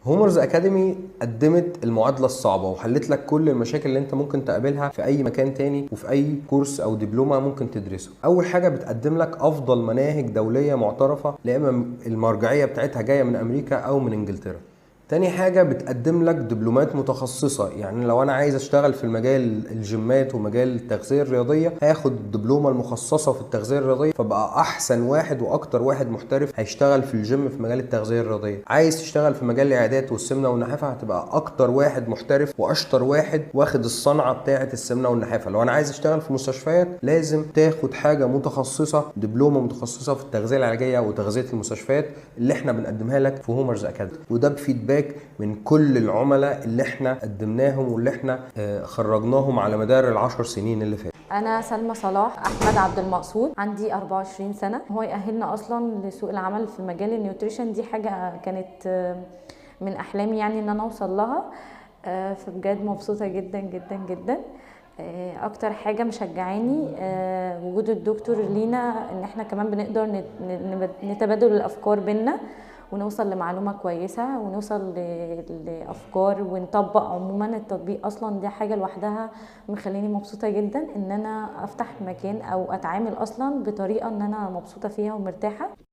هومرز اكاديمي قدمت المعادله الصعبه وحلت لك كل المشاكل اللي انت ممكن تقابلها في اي مكان تاني وفي اي كورس او دبلومه ممكن تدرسه. اول حاجه بتقدم لك افضل مناهج دوليه معترفه، لا اما المرجعيه بتاعتها جايه من امريكا او من انجلترا. تاني حاجة بتقدم لك دبلومات متخصصة، يعني لو أنا عايز أشتغل في المجال الجيمات ومجال التغذية الرياضية هاخد الدبلومة المخصصة في التغذية الرياضية، فبقى أحسن واحد وأكتر واحد محترف هيشتغل في الجيم في مجال التغذية الرياضية. عايز تشتغل في مجال العيادات والسمنة والنحافة هتبقى أكتر واحد محترف وأشطر واحد واخد الصنعة بتاعة السمنة والنحافة. لو أنا عايز أشتغل في مستشفيات لازم تاخد حاجة متخصصة، دبلومة متخصصة في التغذية العلاجية وتغذية المستشفيات اللي احنا بنقدمها لك في هومرز أكاديمي. وده بفيدباك من كل العملاء اللي احنا قدمناهم واللي احنا خرجناهم على مدار ال10 سنين اللي فاتوا. أنا سلمى صلاح أحمد عبد المقصود، عندي 24 سنة. هو يأهلنا أصلا لسوق العمل في مجال النيوتريشن، دي حاجة كانت من أحلامي يعني إن أنا أوصل لها. فبجد مبسوطة جدا جدا جدا. أكتر حاجة مشجعاني وجود الدكتور لينا، إن احنا كمان بنقدر نتبادل الأفكار بينا ونوصل لمعلومة كويسة ونوصل لأفكار ونطبق. عموما التطبيق أصلا دي حاجة لوحدها مخليني مبسوطة جدا إن أنا أفتح مكان أو أتعامل أصلا بطريقة إن أنا مبسوطة فيها ومرتاحة.